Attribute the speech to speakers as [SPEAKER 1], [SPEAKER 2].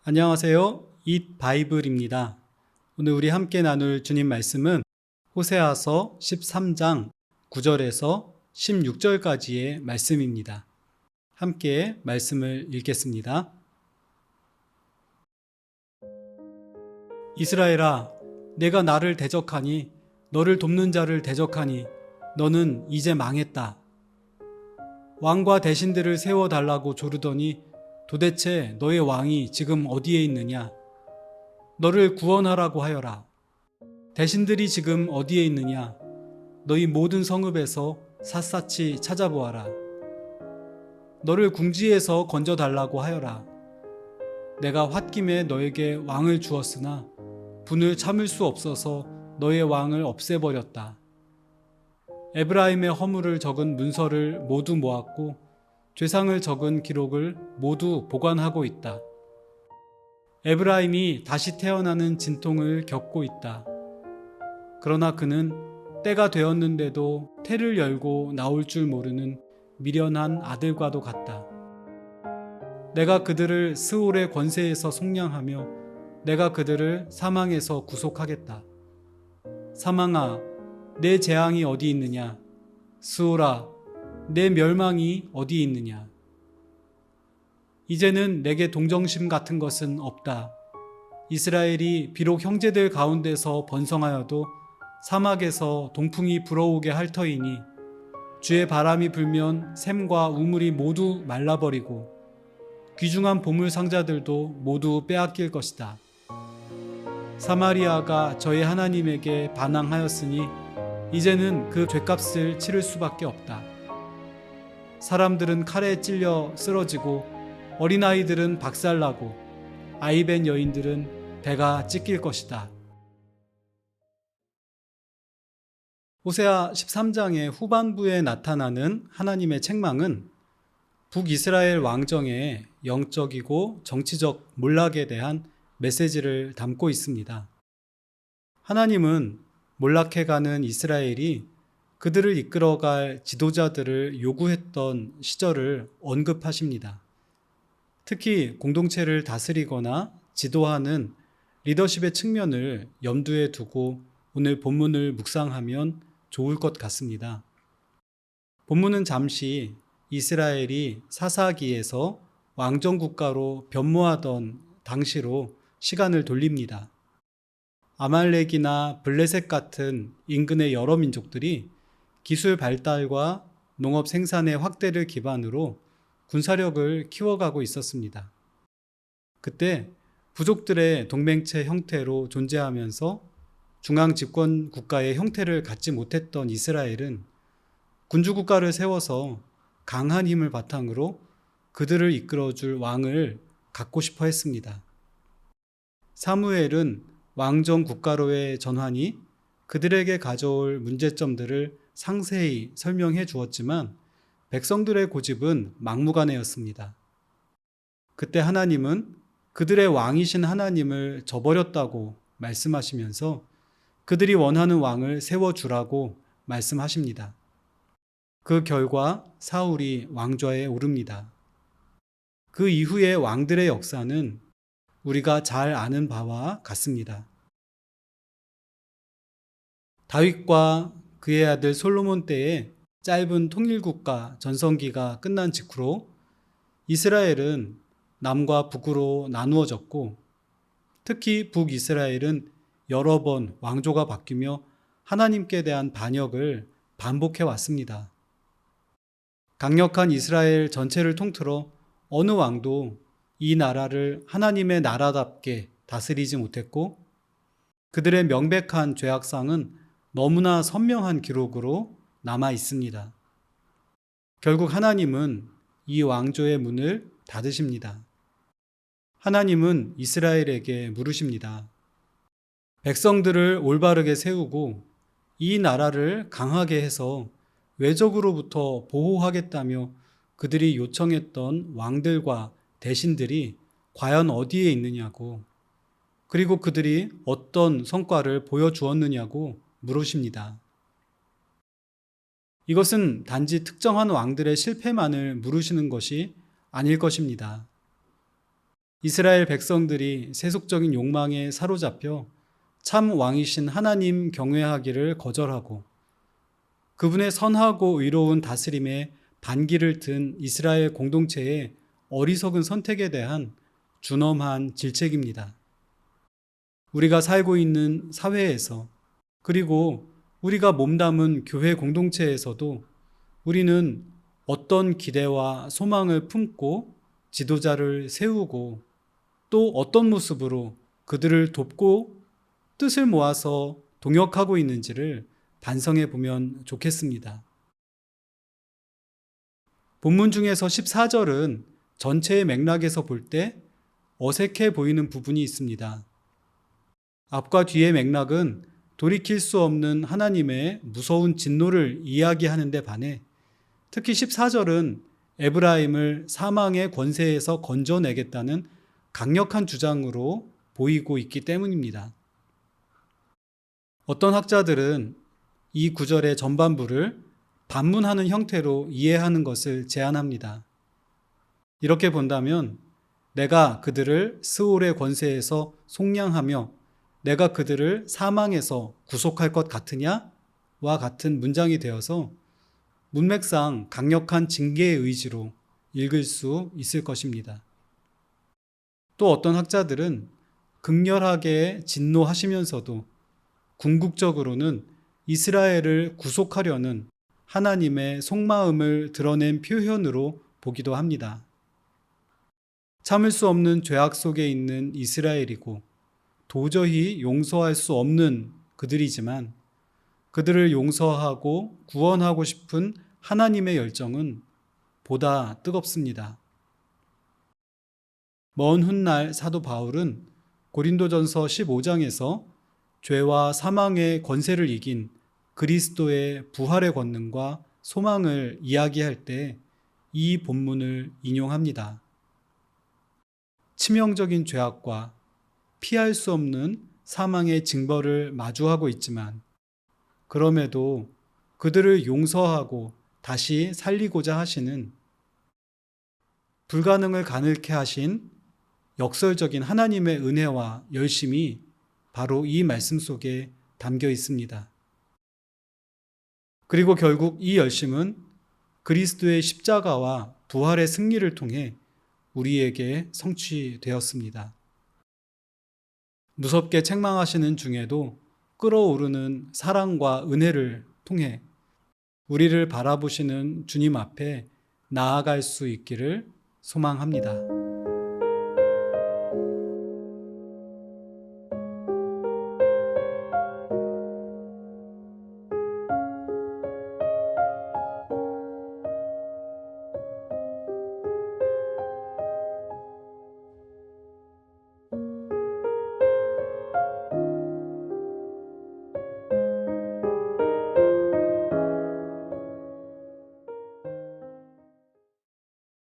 [SPEAKER 1] 안녕하세요. 잇 바이블입니다. 오늘 우리 함께 나눌 주님 말씀은 호세아서 13장 9절에서 16절까지의 말씀입니다. 함께 말씀을 읽겠습니다. 이스라엘아, 내가 나를 대적하니 너를 돕는 자를 대적하니 너는 이제 망했다. 왕과 대신들을 세워달라고 조르더니 도대체 너의 왕이 지금 어디에 있느냐? 너를 구원하라고 하여라. 대신들이 지금 어디에 있느냐? 너희 모든 성읍에서 샅샅이 찾아보아라. 너를 궁지에서 건져달라고 하여라. 내가 홧김에 너에게 왕을 주었으나 분을 참을 수 없어서 너의 왕을 없애버렸다. 에브라임의 허물을 적은 문서를 모두 모았고 죄상을 적은 기록을 모두 보관하고 있다. 에브라임이 다시 태어나는 진통을 겪고 있다. 그러나 그는 때가 되었는데도 태를 열고 나올 줄 모르는 미련한 아들과도 같다. 내가 그들을 스올의 권세에서 속량하며 내가 그들을 사망에서 구속하겠다. 사망아, 내 재앙이 어디 있느냐? 스올아, 내 멸망이 어디 있느냐? 이제는 내게 동정심 같은 것은 없다. 이스라엘이 비록 형제들 가운데서 번성하여도 사막에서 동풍이 불어오게 할 터이니 주의 바람이 불면 샘과 우물이 모두 말라버리고 귀중한 보물 상자들도 모두 빼앗길 것이다. 사마리아가 저희 하나님에게 반항하였으니 이제는 그 죗값을 치를 수밖에 없다. 사람들은 칼에 찔려 쓰러지고 어린아이들은 박살나고 아이벤 여인들은 배가 찢길 것이다. 호세아 13장의 후반부에 나타나는 하나님의 책망은 북이스라엘 왕정의 영적이고 정치적 몰락에 대한 메시지를 담고 있습니다. 하나님은 몰락해가는 이스라엘이 그들을 이끌어갈 지도자들을 요구했던 시절을 언급하십니다. 특히 공동체를 다스리거나 지도하는 리더십의 측면을 염두에 두고 오늘 본문을 묵상하면 좋을 것 같습니다. 본문은 잠시 이스라엘이 사사기에서 왕정국가로 변모하던 당시로 시간을 돌립니다. 아말렉이나 블레셋 같은 인근의 여러 민족들이 기술 발달과 농업 생산의 확대를 기반으로 군사력을 키워가고 있었습니다. 그때 부족들의 동맹체 형태로 존재하면서 중앙 집권 국가의 형태를 갖지 못했던 이스라엘은 군주국가를 세워서 강한 힘을 바탕으로 그들을 이끌어줄 왕을 갖고 싶어 했습니다. 사무엘은 왕정 국가로의 전환이 그들에게 가져올 문제점들을 상세히 설명해 주었지만 백성들의 고집은 막무가내였습니다. 그때 하나님은 그들의 왕이신 하나님을 저버렸다고 말씀하시면서 그들이 원하는 왕을 세워주라고 말씀하십니다. 그 결과 사울이 왕좌에 오릅니다. 그 이후의 왕들의 역사는 우리가 잘 아는 바와 같습니다. 다윗과 그의 아들 솔로몬 때에 짧은 통일국가 전성기가 끝난 직후로 이스라엘은 남과 북으로 나누어졌고 특히 북이스라엘은 여러 번 왕조가 바뀌며 하나님께 대한 반역을 반복해 왔습니다. 강력한 이스라엘 전체를 통틀어 어느 왕도 이 나라를 하나님의 나라답게 다스리지 못했고 그들의 명백한 죄악상은 너무나 선명한 기록으로 남아 있습니다. 결국 하나님은 이 왕조의 문을 닫으십니다. 하나님은 이스라엘에게 물으십니다. 백성들을 올바르게 세우고 이 나라를 강하게 해서 외적으로부터 보호하겠다며 그들이 요청했던 왕들과 대신들이 과연 어디에 있느냐고, 그리고 그들이 어떤 성과를 보여주었느냐고 물으십니다. 이것은 단지 특정한 왕들의 실패만을 물으시는 것이 아닐 것입니다. 이스라엘 백성들이 세속적인 욕망에 사로잡혀 참 왕이신 하나님 경외하기를 거절하고 그분의 선하고 의로운 다스림에 반기를 든 이스라엘 공동체의 어리석은 선택에 대한 준엄한 질책입니다. 우리가 살고 있는 사회에서 그리고 우리가 몸담은 교회 공동체에서도 우리는 어떤 기대와 소망을 품고 지도자를 세우고 또 어떤 모습으로 그들을 돕고 뜻을 모아서 동역하고 있는지를 반성해 보면 좋겠습니다. 본문 중에서 14절은 전체의 맥락에서 볼 때 어색해 보이는 부분이 있습니다. 앞과 뒤의 맥락은 돌이킬 수 없는 하나님의 무서운 진노를 이야기하는 데 반해 특히 14절은 에브라임을 사망의 권세에서 건져내겠다는 강력한 주장으로 보이고 있기 때문입니다. 어떤 학자들은 이 구절의 전반부를 반문하는 형태로 이해하는 것을 제안합니다. 이렇게 본다면 내가 그들을 스올의 권세에서 속량하며 내가 그들을 사망에서 구속할 것 같으냐? 와 같은 문장이 되어서 문맥상 강력한 징계의 의지로 읽을 수 있을 것입니다. 또 어떤 학자들은 극렬하게 진노하시면서도 궁극적으로는 이스라엘을 구속하려는 하나님의 속마음을 드러낸 표현으로 보기도 합니다. 참을 수 없는 죄악 속에 있는 이스라엘이고 도저히 용서할 수 없는 그들이지만 그들을 용서하고 구원하고 싶은 하나님의 열정은 보다 뜨겁습니다. 먼 훗날 사도 바울은 고린도전서 15장에서 죄와 사망의 권세를 이긴 그리스도의 부활의 권능과 소망을 이야기할 때 이 본문을 인용합니다. 치명적인 죄악과 피할 수 없는 사망의 징벌을 마주하고 있지만 그럼에도 그들을 용서하고 다시 살리고자 하시는 불가능을 가능케 하신 역설적인 하나님의 은혜와 열심이 바로 이 말씀 속에 담겨 있습니다. 그리고 결국 이 열심은 그리스도의 십자가와 부활의 승리를 통해 우리에게 성취되었습니다. 무섭게 책망하시는 중에도 끓어오르는 사랑과 은혜를 통해 우리를 바라보시는 주님 앞에 나아갈 수 있기를 소망합니다.